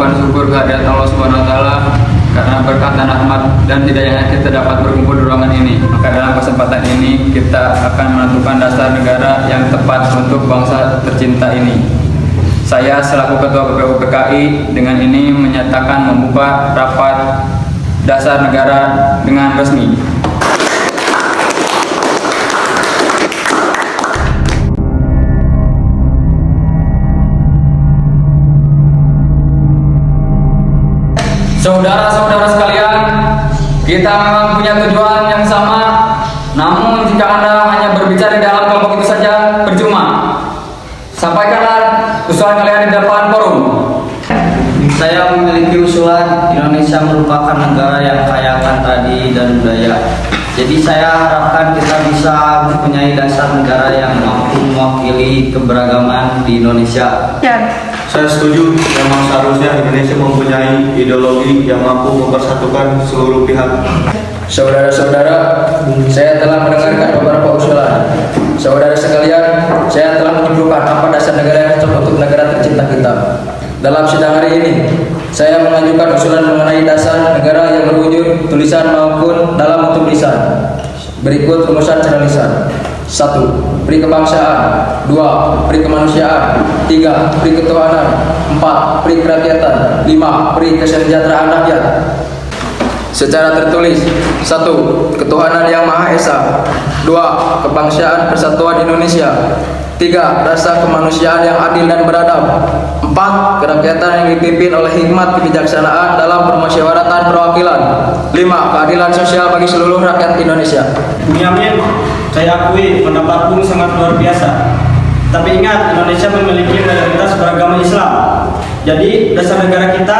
mengucapkan syukur kehadirat Allah Subhanahu wa taala karena berkat dan rahmat dan hidayahnya kita dapat berkumpul di ruangan ini. Maka dalam kesempatan ini kita akan menentukan dasar negara yang tepat untuk bangsa tercinta ini. Saya selaku Ketua KPU PKI dengan ini menyatakan membuka rapat dasar negara dengan resmi. Saudara-saudara sekalian, kita memang punya tujuan yang sama, namun jika Anda hanya berbicara di dalam kelompok itu saja, percuma. Sampaikanlah usulan kalian di depan forum. Saya memiliki usulan Indonesia merupakan negara yang kaya akan tradisi dan budaya. Jadi saya harapkan kita bisa mempunyai dasar negara yang mampu mewakili keberagaman di Indonesia. Saya setuju, memang seharusnya Indonesia mempunyai ideologi yang mampu mempersatukan seluruh pihak. Saudara-saudara, saya telah mendengarkan beberapa usulan. Saudara sekalian, saya telah menunjukkan apa dasar negara yang cocok untuk negara tercinta kita. Dalam sidang hari ini, saya mengajukan usulan mengenai dasar negara yang berwujud tulisan maupun dalam bentuk lisan. Berikut rumusan cara lisan. 1. Pri kebangsaan. 2. Pri kemanusiaan. 3. Pri ketuhanan. 4. Pri kerakyatan. 5. Pri kesejahteraan rakyat. Secara tertulis: 1. Ketuhanan yang Maha Esa. 2. Kebangsaan Persatuan Indonesia. 3. Rasa kemanusiaan yang adil dan beradab. 4. Kerakyatan yang dipimpin oleh hikmat kebijaksanaan dalam permusyawaratan perwakilan. 5. Keadilan sosial bagi seluruh rakyat Indonesia. Bunyamin, saya akui pendapat Bung sangat luar biasa. Tapi ingat, Indonesia memiliki mayoritas beragama Islam. Jadi dasar negara kita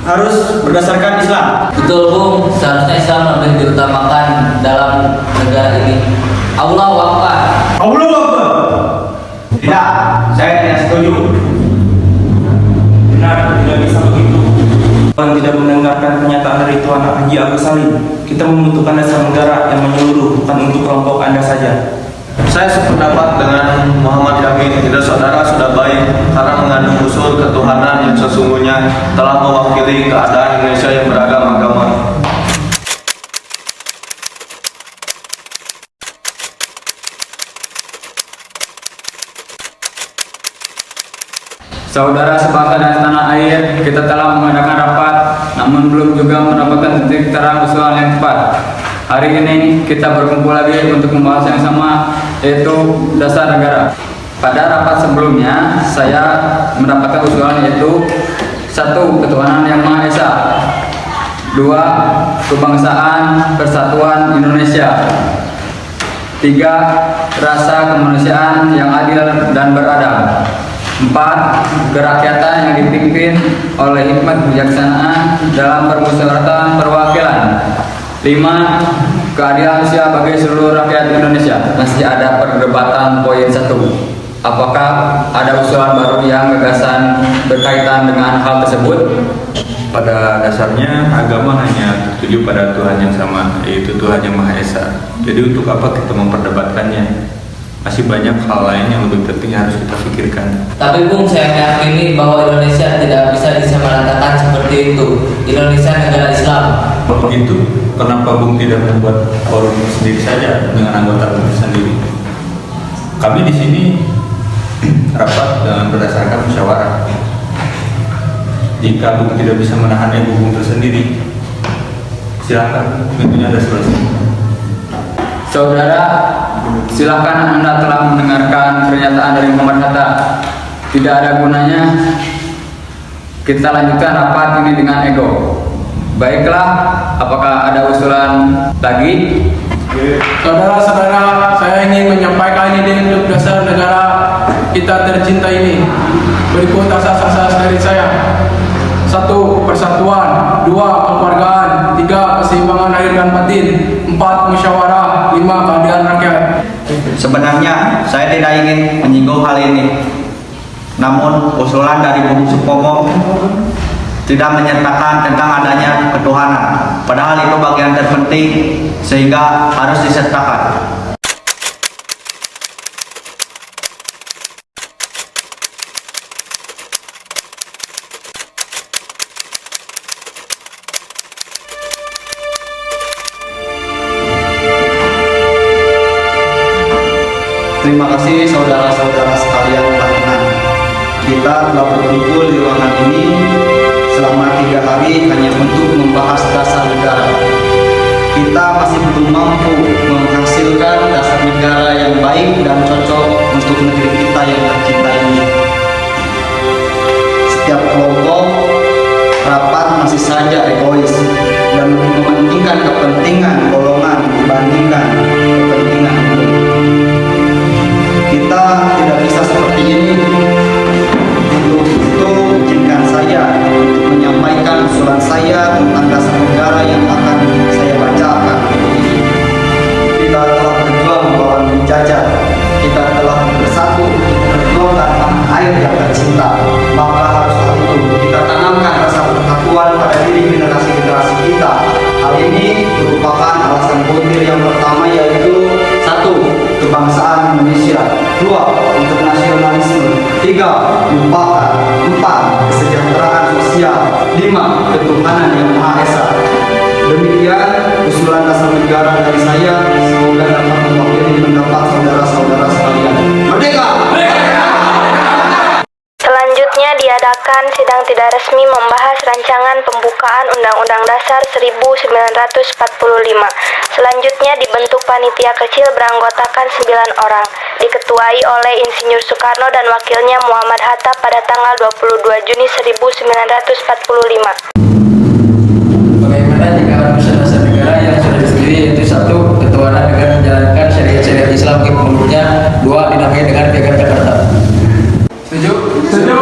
harus berdasarkan Islam. Betul Bung, seharusnya Islam lebih diutamakan dalam negara ini. Allahu Akbar. Allahu Akbar. Tidak, saya tidak setuju. Benar, tidak bisa begitu. Orang tidak mendengarkan pernyataan dari Tuan Haji Agus Salim. Kita membutuhkan dasar negara yang menyeluruh, bukan untuk kelompok Anda saja. Saya sependapat dengan Muhammad Yamin. Tidak, saudara sudah baik karena mengandung unsur ketuhanan yang sesungguhnya telah mewakili keadaan Indonesia yang beragam agama. Saudara sebangsa dan tanah air, kita telah mengadakan rapat, namun belum juga mendapatkan titik terang usulan yang tepat. Hari ini kita berkumpul lagi untuk membahas yang sama, yaitu dasar negara. Pada rapat sebelumnya, saya mendapatkan usulan yaitu: 1. Ketuhanan yang Maha Esa. 2. Kebangsaan Persatuan Indonesia. 3. Rasa kemanusiaan yang adil dan beradab. 4. Kerakyatan yang dipimpin oleh hikmat kebijaksanaan dalam permusyawaratan perwakilan. 5. Keadilan sosial bagi seluruh rakyat Indonesia. Masih ada perdebatan poin 1. Apakah ada usulan baru yang gagasan berkaitan dengan hal tersebut? Pada dasarnya agama hanya tertuju pada Tuhan yang sama, yaitu Tuhan yang Maha Esa. Jadi untuk apa kita memperdebatkannya? Masih banyak hal lain yang lebih penting yang harus kita pikirkan. Tapi Bung, saya meyakini bahwa Indonesia tidak bisa disamaratakan seperti itu. Indonesia negara Islam. Kalau begitu, kenapa Bung tidak membuat forum sendiri saja dengan anggota Bung sendiri? Kami di sini rapat dengan berdasarkan musyawarah. Jika Bung tidak bisa menahan ego Bung tersendiri, silakan, pintunya ada sebelah sini. Saudara, silakan Anda telah mendengarkan pernyataan dari Muhammad Hatta. Tidak ada gunanya kita lanjutkan rapat ini dengan ego. Baiklah, apakah ada usulan lagi? Saudara-saudara, saya ingin menyampaikan ide untuk dasar negara kita tercinta ini. Berikut asas-asas dari saya. 1. Persatuan. 2. Kekeluargaan. 3. Keseimbangan lahir dan batin. 4. Musyawarah. 5. Keadilan rakyat. Sebenarnya saya tidak ingin menyinggung hal ini. Namun usulan dari Bung Supomo tidak menyertakan tentang adanya ketuhanan. Padahal itu bagian terpenting sehingga harus disertakan. Terima kasih saudara-saudara sekalian tahanan. Kita telah berkumpul di ruangan ini selama 3 hari hanya untuk membahas dasar negara. Kita masih belum mampu menghasilkan dasar negara yang baik dan cocok untuk negeri kita yang tercinta ini. Setiap kelompok rapat masih saja egois dan mementingkan kepentingan golongan dibandingkan kepentingan umum. Kita tidak bisa seperti ini. Untuk itu, izinkan saya untuk menyampaikan usulan saya tentang dasar negara yang akan saya bacakan. Kita telah berjuang melawan penjajah. Kita telah bersatu memperjuangkan tanah air yang tercinta. Maka harus hal itu kita tanamkan rasa persatuan pada diri generasi-generasi kita. Hal ini merupakan alasan butir yang pertama, yaitu 1. Kebangsaan Indonesia, 2. Internasionalisme, 3. Lupakan, 4. Kesejahteraan sosial, 5. Ketuhanan yang Maha Esa. Demikian usulan dasar negara dari saya. Semoga dapat mewakili pendapat saudara-saudara sekalian. Merdeka! Selanjutnya diadakan sidang tidak resmi membahas rancangan pembukaan Undang-Undang Dasar 1945. Selanjutnya dibentuk panitia kecil beranggotakan 9 orang, diketuai oleh Insinyur Soekarno dan wakilnya Muhammad Hatta pada tanggal 22 Juni 1945. Bagaimana jika rumusan dasar negara yang sudah disetujui, yaitu 1. Ketuhanan dengan menjalankan syariat-syariat Islam di mulutnya, 2. Dinamai dengan Piagam Jakarta. Setuju? Setuju.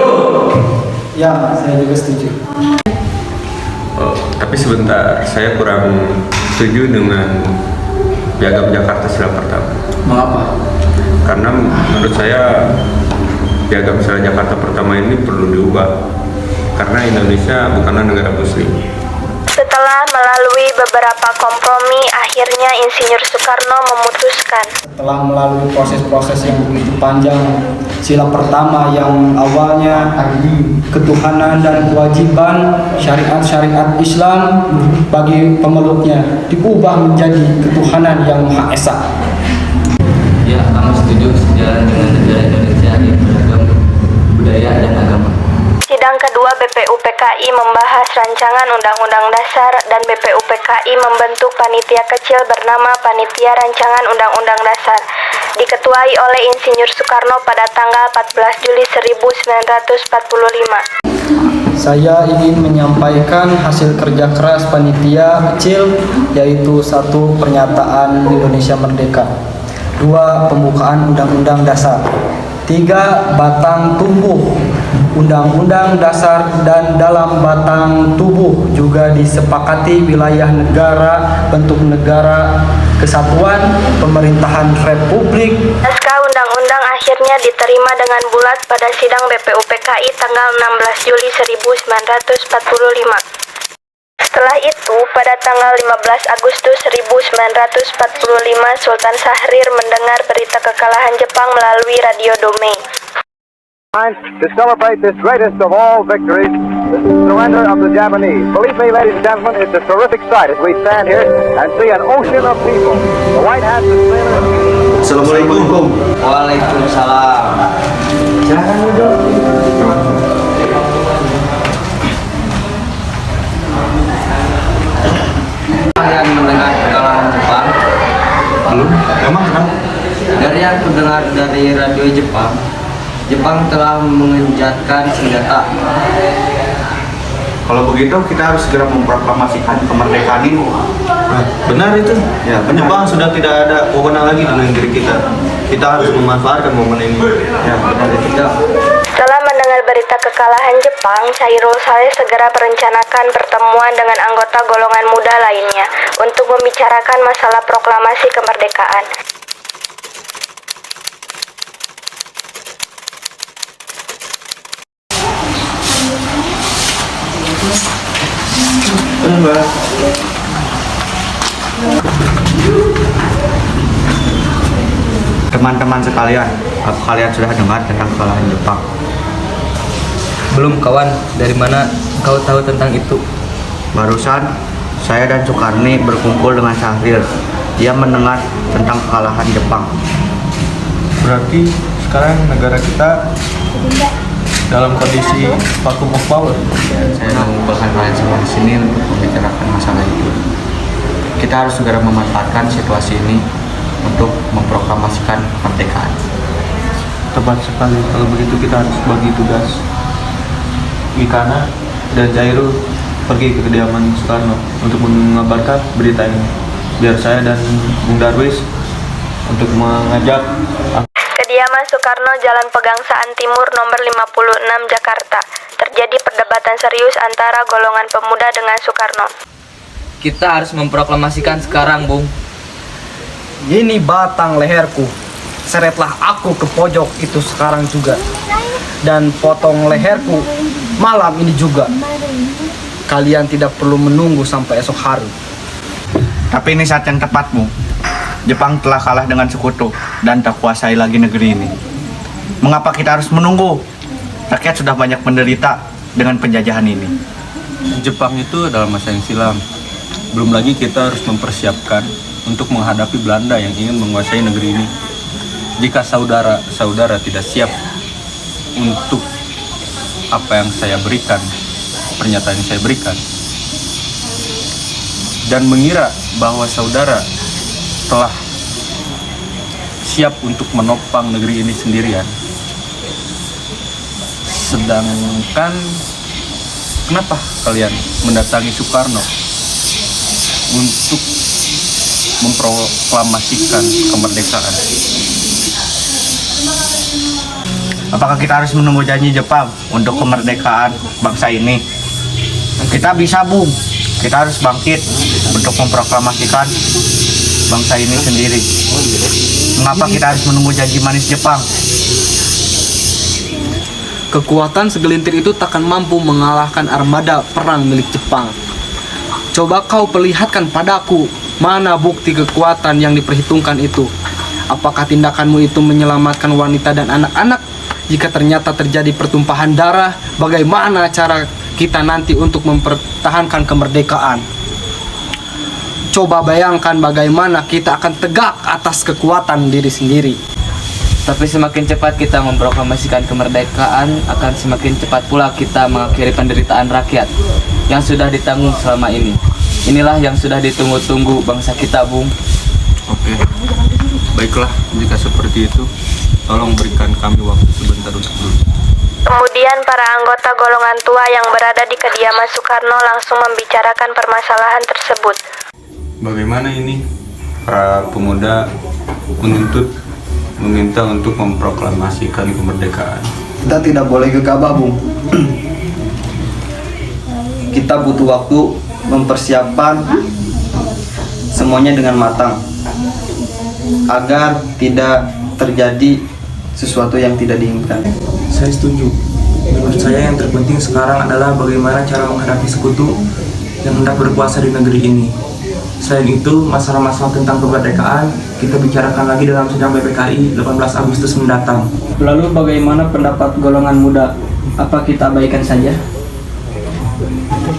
Ya, saya juga setuju. Oh, tapi sebentar, saya kurang setuju dengan Piagam Jakarta Sila Pertama. Mengapa? Karena menurut saya Piagam Sila Jakarta Pertama ini perlu diubah. Karena Indonesia bukanlah negara muslim. Setelah melalui beberapa kompromi, akhirnya Insinyur Soekarno memutuskan. Setelah melalui proses-proses yang begitu panjang, sila pertama yang awalnya ketuhanan dan kewajiban syariat-syariat Islam bagi pemeluknya diubah menjadi ketuhanan yang Maha Esa. Ya, kami setuju sejalan dengan negara Indonesia yang beragam budaya dan agama. Sidang kedua BPUPKI membahas rancangan Undang-Undang Dasar dan BPUPKI membentuk panitia kecil bernama Panitia Rancangan Undang-Undang Dasar, diketuai oleh Insinyur Soekarno pada tanggal 14 Juli 1945. Saya ingin menyampaikan hasil kerja keras panitia kecil, yaitu 1. Pernyataan Indonesia Merdeka, 2. Pembukaan Undang-Undang Dasar, 3. Batang tubuh Undang-Undang Dasar, dan dalam batang tubuh juga disepakati wilayah negara, bentuk negara, kesatuan, pemerintahan republik. Naskah undang-undang akhirnya diterima dengan bulat pada sidang BPUPKI tanggal 16 Juli 1945. Setelah itu, pada tanggal 15 Agustus 1945, Sultan Syahrir mendengar berita kekalahan Jepang melalui radio Domei. To celebrate this greatest of all victories, the surrender of the Japanese. Believe me, ladies and gentlemen, it's a terrific sight as we stand here and see an ocean of people. The white hats and sailors. Assalamualaikum. Waalaikumsalam. Silakan duduk. Kalian mendengar kekalahan Jepang? Belum? Emang kenapa? Dari yang aku dengar dari radio Jepang, Jepang telah mengencangkan senjata. Kalau begitu kita harus segera memproklamasikan kemerdekaan ini. Nah, benar itu. Ya, benar. Jepang sudah tidak ada wewenang lagi di negeri kita. Kita harus memanfaatkan momen ini. Ya, benar itu. Setelah mendengar berita kekalahan Jepang, Chairul Saleh segera merencanakan pertemuan dengan anggota golongan muda lainnya untuk membicarakan masalah proklamasi kemerdekaan. Teman-teman sekalian, apa kalian sudah dengar tentang kekalahan Jepang? Belum kawan, dari mana kau tahu tentang itu? Barusan saya dan Soekarni berkumpul dengan Syahrir. Dia mendengar tentang kekalahan Jepang. Berarti sekarang negara kita dalam kondisi vacuum of power. Saya mengumpulkan kalian semua di sini untuk membicarakan masalah itu. Kita harus segera memanfaatkan situasi ini untuk memproklamasikan kemerdekaan. Tepat sekali. Kalau begitu kita harus bagi tugas. Gikana dan Jairul pergi ke kediaman Soekarno untuk mengabarkan berita ini. Biar saya dan Bung Darwis untuk mengajak Kediaman Soekarno, Jalan Pegangsaan Timur nomor 56 Jakarta. Terjadi perdebatan serius antara golongan pemuda dengan Soekarno. Kita harus memproklamasikan sekarang, Bung. Ini batang leherku. Seretlah aku ke pojok itu sekarang juga. Dan potong leherku malam ini juga. Kalian tidak perlu menunggu sampai esok hari. Tapi ini saat yang tepat, Bu. Jepang telah kalah dengan sekutu dan tak kuasai lagi negeri ini. Mengapa kita harus menunggu? Rakyat sudah banyak menderita dengan penjajahan ini. Jepang itu adalah masa yang silam. Belum lagi kita harus mempersiapkan untuk menghadapi Belanda yang ingin menguasai negeri ini. Jika saudara tidak siap untuk apa yang saya berikan, pernyataan yang saya berikan, dan mengira bahwa saudara telah siap untuk menopang negeri ini sendirian, sedangkan kenapa kalian mendatangi Soekarno untuk memproklamasikan kemerdekaan? Apakah kita harus menunggu janji Jepang untuk kemerdekaan bangsa ini? Kita bisa, Bung. Kita harus bangkit untuk memproklamasikan bangsa ini sendiri. Mengapa kita harus menunggu janji manis Jepang? Kekuatan segelintir itu takkan mampu mengalahkan armada perang milik Jepang. Coba kau perlihatkan padaku mana bukti kekuatan yang diperhitungkan itu. Apakah tindakanmu itu menyelamatkan wanita dan anak-anak? Jika ternyata terjadi pertumpahan darah, bagaimana cara kita nanti untuk mempertahankan kemerdekaan? Coba bayangkan bagaimana kita akan tegak atas kekuatan diri sendiri. Tapi semakin cepat kita memproklamasikan kemerdekaan, akan semakin cepat pula kita mengakhiri penderitaan rakyat yang sudah ditanggung selama ini. Inilah yang sudah ditunggu-tunggu bangsa kita, Bung. Oke, baiklah jika seperti itu, tolong berikan kami waktu sebentar untuk duduk. Kemudian para anggota golongan tua yang berada di kediaman Soekarno langsung membicarakan permasalahan tersebut. Bagaimana ini? Para pemuda meminta untuk memproklamasikan kemerdekaan. Kita tidak boleh gegabah, Bung. Kita butuh waktu mempersiapkan semuanya dengan matang agar tidak terjadi sesuatu yang tidak diinginkan. Saya setuju. Menurut saya yang terpenting sekarang adalah bagaimana cara menghadapi sekutu yang hendak berkuasa di negeri ini. Selain itu, masalah-masalah tentang kemerdekaan kita bicarakan lagi dalam sidang BPKI 18 Agustus mendatang. Lalu bagaimana pendapat golongan muda? Apa kita abaikan saja?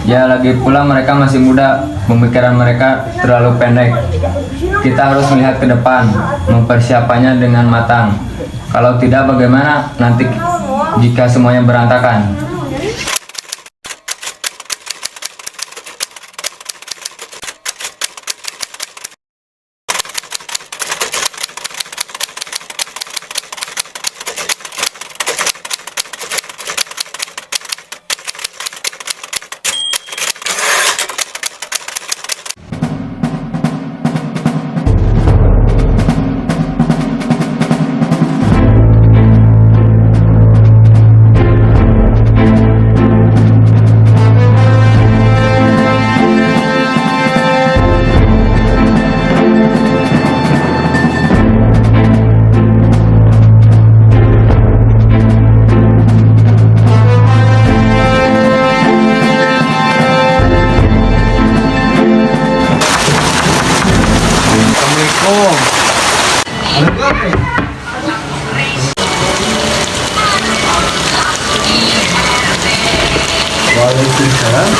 Ya, lagi pula mereka masih muda, pemikiran mereka terlalu pendek. Kita harus melihat ke depan, mempersiapannya dengan matang. Kalau tidak, bagaimana nanti jika semuanya berantakan? Waalaikumsalam.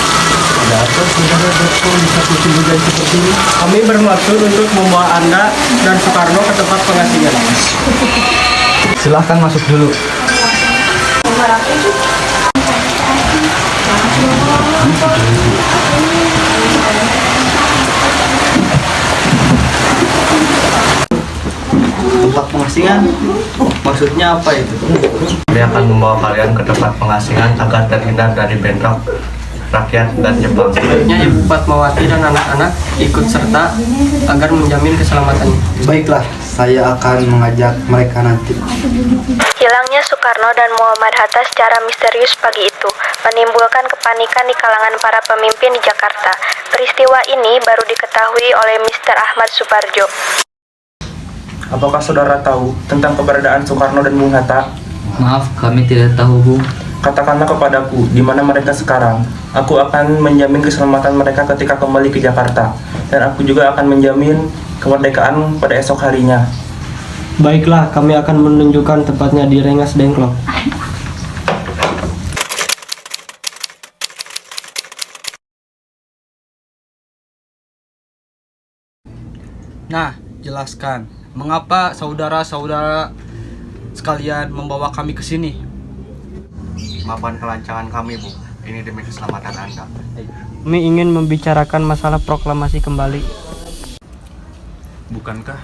Ada apa saudara Depko bisa kucing hujan seperti ini? Kami bermaksud untuk membawa Anda dan Soekarno ke tempat pengasingan. Silahkan masuk dulu. Tempat pengasingan? Maksudnya apa itu? Dia akan membawa kalian ke tempat pengasingan agar terhindar dari bentrok rakyat dan Jepang. Sebaiknya Ibu Fatmawati dan anak-anak ikut serta agar menjamin keselamatannya. Baiklah, saya akan mengajak mereka nanti. Hilangnya Soekarno dan Muhammad Hatta secara misterius pagi itu menimbulkan kepanikan di kalangan para pemimpin di Jakarta. Peristiwa ini baru diketahui oleh Mr. Ahmad Suparjo. Apakah saudara tahu tentang keberadaan Soekarno dan Bung Hatta? Maaf, kami tidak tahu, Bu. Katakanlah kepadaku di mana mereka sekarang. Aku akan menjamin keselamatan mereka ketika kembali ke Jakarta, dan aku juga akan menjamin kemerdekaan pada esok harinya. Baiklah, kami akan menunjukkan tempatnya di Rengas Dengklok. Nah, jelaskan mengapa saudara-saudara sekalian membawa kami ke sini? Maafkan kelancangan kami, Bu. Ini demi keselamatan Anda. Kami ingin membicarakan masalah proklamasi kembali. Bukankah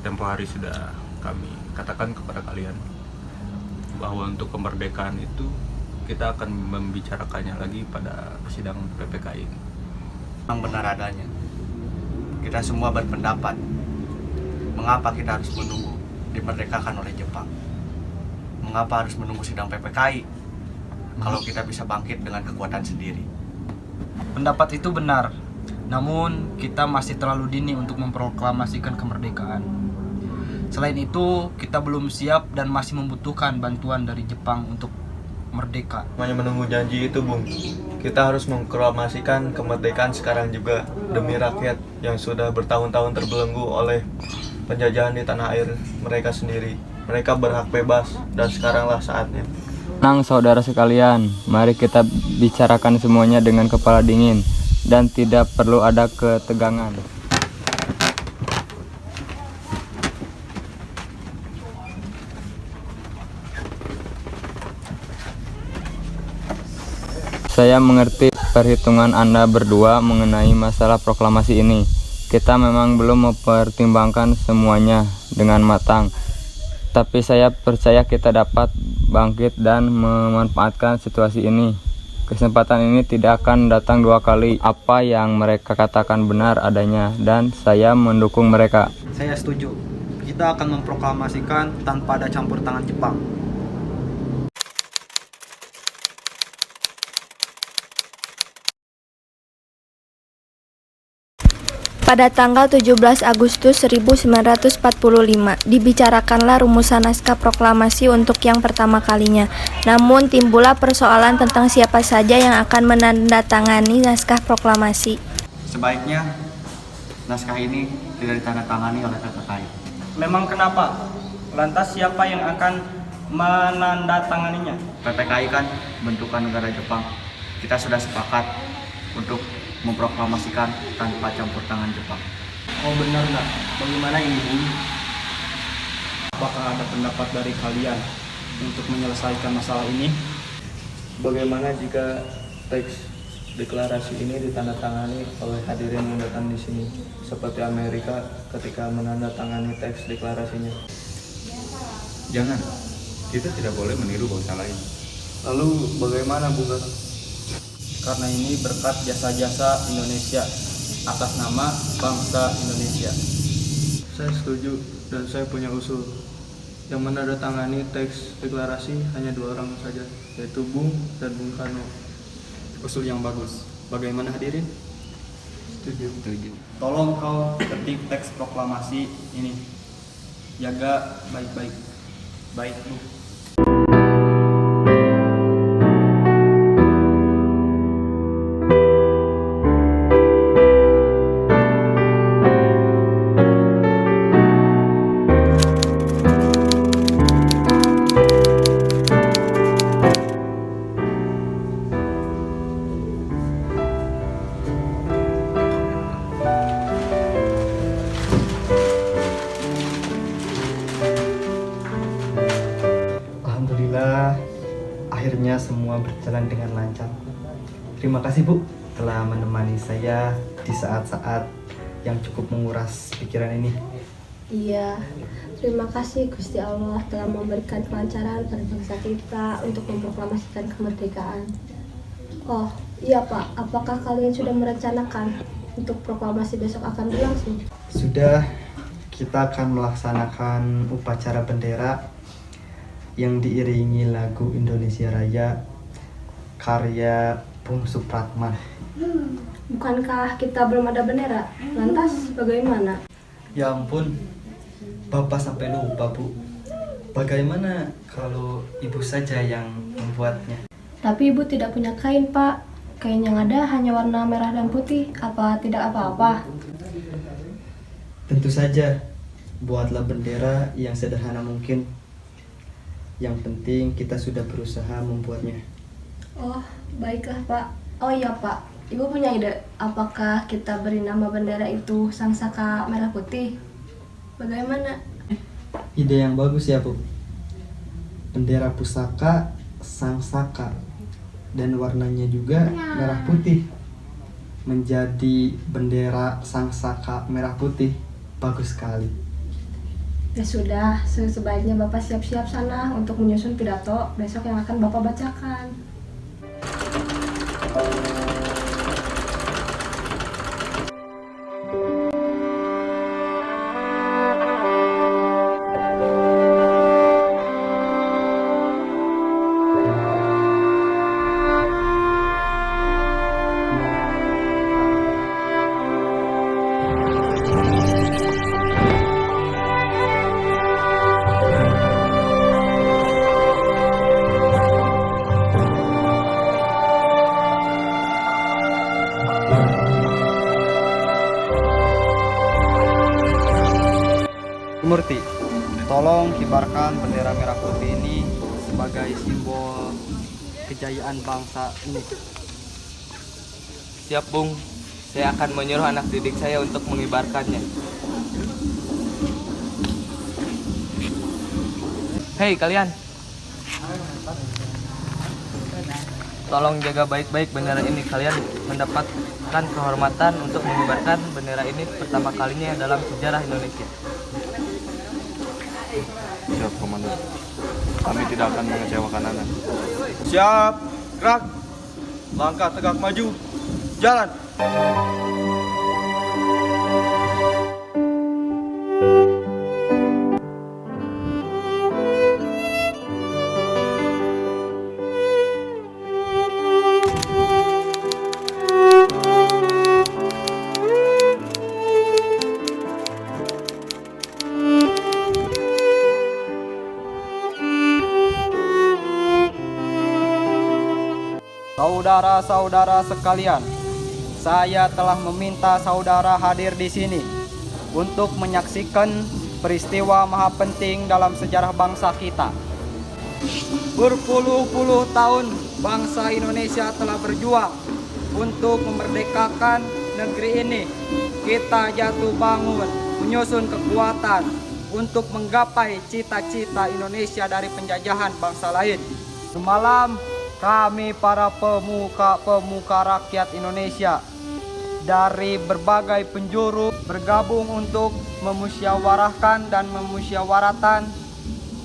tempo hari sudah kami katakan kepada kalian bahwa untuk kemerdekaan itu kita akan membicarakannya lagi pada sidang PPKI. Memang benar adanya. Kita semua berpendapat, mengapa kita harus menunggu dimerdekakan oleh Jepang? Mengapa harus menunggu sidang PPKI kalau kita bisa bangkit dengan kekuatan sendiri? Pendapat itu benar, namun kita masih terlalu dini untuk memproklamasikan kemerdekaan. Selain itu, kita belum siap dan masih membutuhkan bantuan dari Jepang untuk merdeka. Hanya menunggu janji itu, Bung. Kita harus memproklamasikan kemerdekaan sekarang juga demi rakyat yang sudah bertahun-tahun terbelenggu oleh penjajahan di tanah air mereka sendiri. Mereka berhak bebas dan sekaranglah saatnya. Tenang saudara sekalian, mari kita bicarakan semuanya dengan kepala dingin dan tidak perlu ada ketegangan. Saya mengerti perhitungan Anda berdua mengenai masalah proklamasi ini. Kita memang belum mempertimbangkan semuanya dengan matang. Tapi saya percaya kita dapat bangkit dan memanfaatkan situasi ini. Kesempatan ini tidak akan datang dua kali. Apa yang mereka katakan benar adanya dan saya mendukung mereka. Saya setuju. Kita akan memproklamasikan tanpa ada campur tangan Jepang. Pada tanggal 17 Agustus 1945, dibicarakanlah rumusan naskah proklamasi untuk yang pertama kalinya. Namun timbullah persoalan tentang siapa saja yang akan menandatangani naskah proklamasi. Sebaiknya naskah ini tidak ditandatangani oleh PPKI. Memang kenapa? Lantas siapa yang akan menandatanganinya? PPKI kan bentukan negara Jepang. Kita sudah sepakat untuk memproklamasikan tanpa campur tangan Jepang. Oh benar nak, bagaimana ini Bu? Apakah ada pendapat dari kalian untuk menyelesaikan masalah ini? Bagaimana jika teks deklarasi ini ditandatangani oleh hadirin yang datang di sini, seperti Amerika ketika menandatangani teks deklarasinya? Jangan, kita tidak boleh meniru bangsa lain. Lalu bagaimana, Bukan? Karena ini berkat jasa-jasa Indonesia atas nama bangsa Indonesia. Saya setuju dan saya punya usul. Yang menandatangani teks deklarasi hanya dua orang saja, yaitu Bung dan Bung Karno. Usul yang bagus. Bagaimana hadirin? Setuju. Tolong kau ketik teks proklamasi ini. Jaga baik-baik. Baik, Bu. Terima kasih Bu telah menemani saya di saat-saat yang cukup menguras pikiran ini. Iya, terima kasih Gusti Allah telah memberikan kelancaran pada bangsa kita untuk memproklamasikan kemerdekaan. Oh, iya Pak, apakah kalian sudah merencanakan untuk proklamasi besok akan berlangsung? Sudah, kita akan melaksanakan upacara bendera yang diiringi lagu Indonesia Raya karya Bung Supratman. Bukankah kita belum ada bendera? Lantas bagaimana? Ya ampun, Bapak sampai lupa Bu. Bagaimana kalau Ibu saja yang membuatnya? Tapi Ibu tidak punya kain, Pak. Kain yang ada hanya warna merah dan putih. Apa tidak apa-apa? Tentu saja, buatlah bendera yang sederhana mungkin. Yang penting kita sudah berusaha membuatnya. Oh, baiklah Pak. Oh iya Pak, Ibu punya ide. Apakah kita beri nama bendera itu Sang Saka Merah Putih? Bagaimana? Ide yang bagus ya Bu. Bendera pusaka Sang Saka dan warnanya juga merah putih. Menjadi bendera Sang Saka Merah Putih. Bagus sekali. Ya sudah, sebaiknya Bapak siap-siap sana untuk menyusun pidato besok yang akan Bapak bacakan. Murti, tolong kibarkan bendera merah putih ini sebagai simbol kejayaan bangsa ini. Siap Bung, saya akan menyuruh anak didik saya untuk mengibarkannya. Hei kalian, tolong jaga baik-baik bendera ini. Kalian mendapatkan kehormatan untuk mengibarkan bendera ini pertama kalinya dalam sejarah Indonesia. Siap, Komandan. Kami tidak akan mengecewakan Anda. Siap, gerak. Langkah tegak maju. Jalan. Saudara-saudara sekalian, saya telah meminta saudara hadir di sini untuk menyaksikan peristiwa maha penting dalam sejarah bangsa kita. Berpuluh-puluh tahun bangsa Indonesia telah berjuang untuk memerdekakan negeri ini. Kita jatuh bangun, menyusun kekuatan untuk menggapai cita-cita Indonesia dari penjajahan bangsa lain. Semalam kami para pemuka rakyat Indonesia dari berbagai penjuru bergabung untuk memusyawarahkan dan memusyawaratan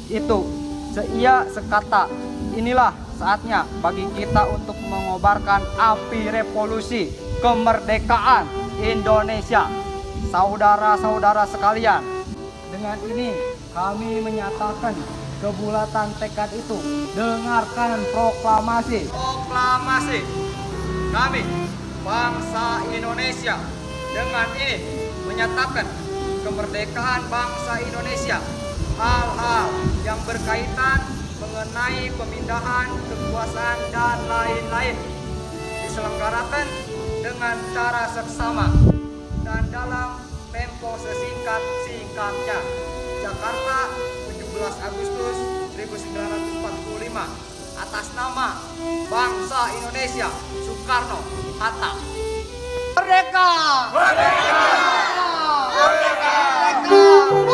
itu seia sekata. Inilah saatnya bagi kita untuk mengobarkan api revolusi kemerdekaan Indonesia. Saudara-saudara sekalian, dengan ini kami menyatakan kebulatan tekad itu. Dengarkan proklamasi. Proklamasi. Kami, bangsa Indonesia, dengan ini menyatakan kemerdekaan bangsa Indonesia. Hal-hal yang berkaitan mengenai pemindahan kekuasaan dan lain-lain diselenggarakan dengan cara seksama dan dalam tempo sesingkat-singkatnya. Jakarta, 17 Agustus 1945, atas nama bangsa Indonesia, Soekarno-Hatta. Merdeka! Merdeka! Merdeka! Merdeka!